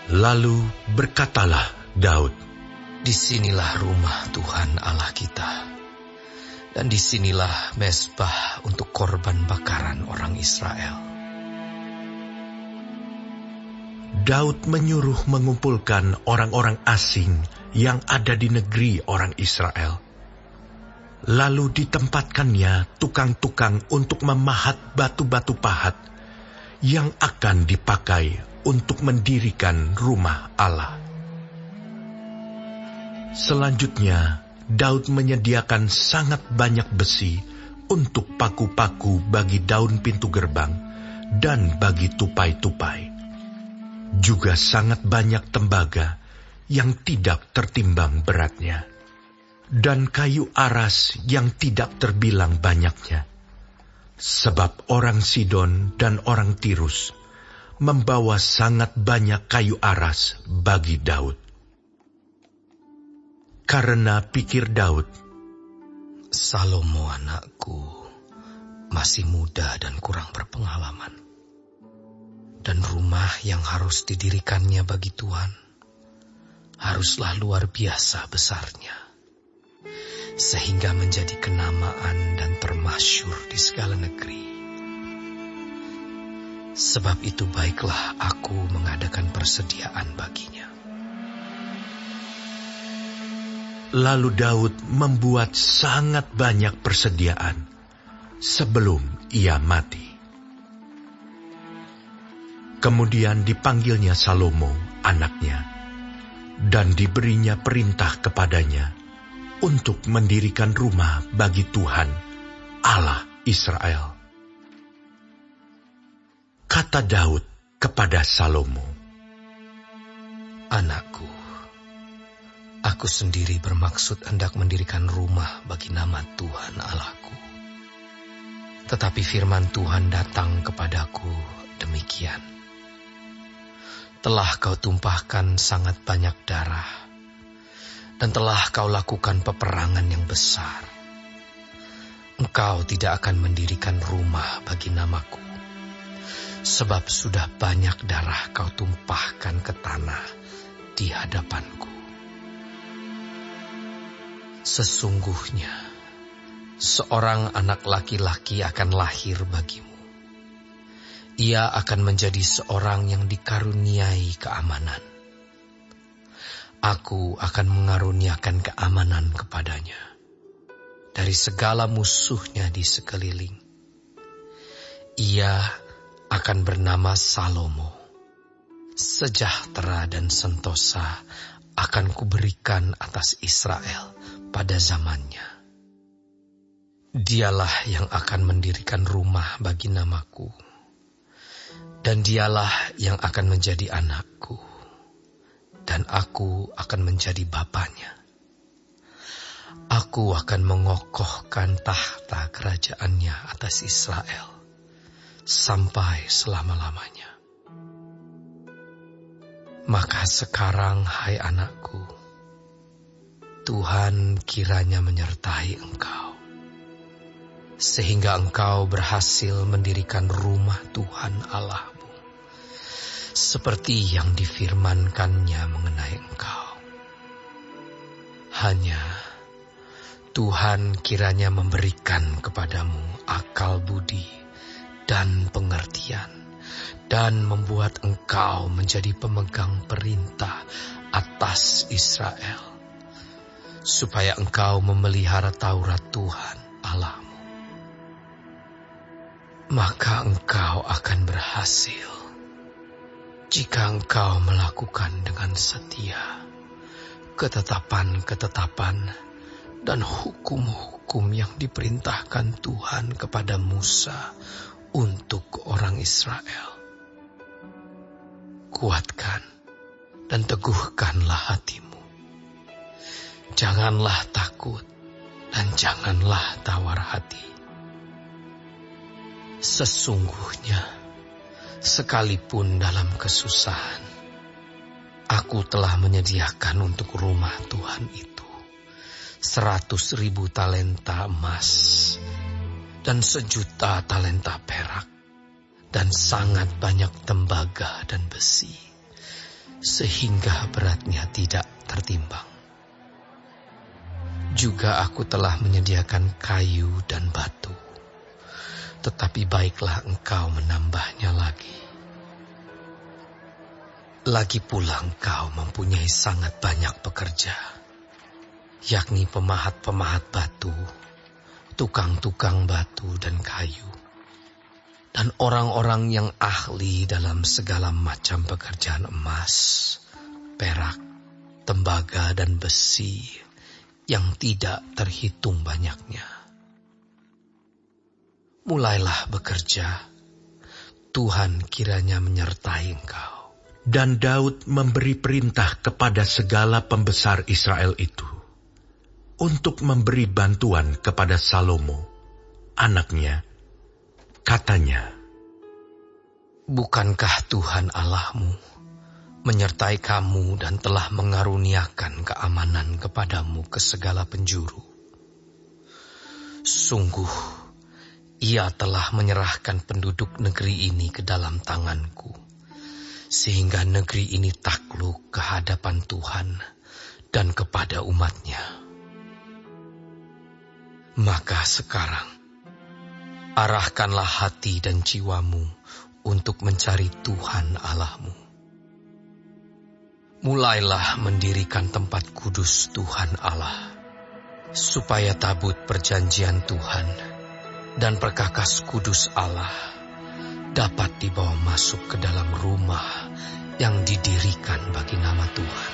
Lalu berkatalah Daud, "Disinilah rumah Tuhan Allah kita, dan disinilah mezbah untuk korban bakaran orang Israel." Daud menyuruh mengumpulkan orang-orang asing yang ada di negeri orang Israel. Lalu ditempatkannya tukang-tukang untuk memahat batu-batu pahat yang akan dipakai untuk mendirikan rumah Allah. Selanjutnya, Daud menyediakan sangat banyak besi untuk paku-paku bagi daun pintu gerbang dan bagi tupai-tupai. Juga sangat banyak tembaga yang tidak tertimbang beratnya, dan kayu aras yang tidak terbilang banyaknya. Sebab orang Sidon dan orang Tirus membawa sangat banyak kayu aras bagi Daud. Karena pikir Daud, "Salomo anakku masih muda dan kurang berpengalaman, dan rumah yang harus didirikannya bagi Tuhan haruslah luar biasa besarnya, sehingga menjadi kenamaan dan termasyhur di segala negeri. Sebab itu baiklah aku mengadakan persediaan baginya." Lalu Daud membuat sangat banyak persediaan sebelum ia mati. Kemudian dipanggilnya Salomo, anaknya, dan diberinya perintah kepadanya untuk mendirikan rumah bagi Tuhan, Allah Israel. Kata Daud kepada Salomo, "Anakku, aku sendiri bermaksud hendak mendirikan rumah bagi nama Tuhan Allahku. Tetapi firman Tuhan datang kepadaku demikian: Telah kau tumpahkan sangat banyak darah, dan telah kau lakukan peperangan yang besar. Engkau tidak akan mendirikan rumah bagi namaku, sebab sudah banyak darah kau tumpahkan ke tanah di hadapanku. Sesungguhnya seorang anak laki-laki akan lahir bagimu. Ia akan menjadi seorang yang dikaruniai keamanan. Aku akan mengaruniakan keamanan kepadanya dari segala musuhnya di sekeliling. Ia akan bernama Salomo. Sejahtera dan sentosa akan kuberikan atas Israel pada zamannya. Dialah yang akan mendirikan rumah bagi namaku, dan dialah yang akan menjadi anakku, dan aku akan menjadi bapanya. Aku akan mengokohkan tahta kerajaannya atas Israel sampai selama-lamanya. Maka sekarang, hai anakku, Tuhan kiranya menyertai engkau, sehingga engkau berhasil mendirikan rumah Tuhan Allahmu, seperti yang difirmankannya mengenai engkau. Hanya Tuhan kiranya memberikan kepadamu akal budi dan pengertian, dan membuat engkau menjadi pemegang perintah atas Israel, supaya engkau memelihara Taurat Tuhan Allahmu. Maka engkau akan berhasil jika engkau melakukan dengan setia ketetapan-ketetapan dan hukum-hukum yang diperintahkan Tuhan kepada Musa untuk orang Israel. Kuatkan dan teguhkanlah hatimu. Janganlah takut dan janganlah tawar hati. Sesungguhnya, sekalipun dalam kesusahan, aku telah menyediakan untuk rumah Tuhan itu 100.000 talenta emas dan 1.000.000 talenta perak dan sangat banyak tembaga dan besi, sehingga beratnya tidak tertimbang. Juga aku telah menyediakan kayu dan batu, tetapi baiklah engkau menambahnya lagi. Lagi pula engkau mempunyai sangat banyak pekerja, yakni pemahat-pemahat batu, tukang-tukang batu dan kayu, dan orang-orang yang ahli dalam segala macam pekerjaan emas, perak, tembaga, dan besi yang tidak terhitung banyaknya. Mulailah bekerja, Tuhan kiranya menyertai engkau. Dan Daud memberi perintah kepada segala pembesar Israel itu untuk memberi bantuan kepada Salomo, anaknya. Katanya, bukankah Tuhan Allahmu menyertai kamu dan telah mengaruniakan keamanan kepadamu ke segala penjuru? Sungguh, Ia telah menyerahkan penduduk negeri ini ke dalam tanganku, sehingga negeri ini takluk ke hadapan Tuhan dan kepada umat-Nya. Maka sekarang, arahkanlah hati dan jiwamu untuk mencari Tuhan Allahmu. Mulailah mendirikan tempat kudus Tuhan Allah, supaya tabut perjanjian Tuhan dan perkakas kudus Allah dapat dibawa masuk ke dalam rumah yang didirikan bagi nama Tuhan.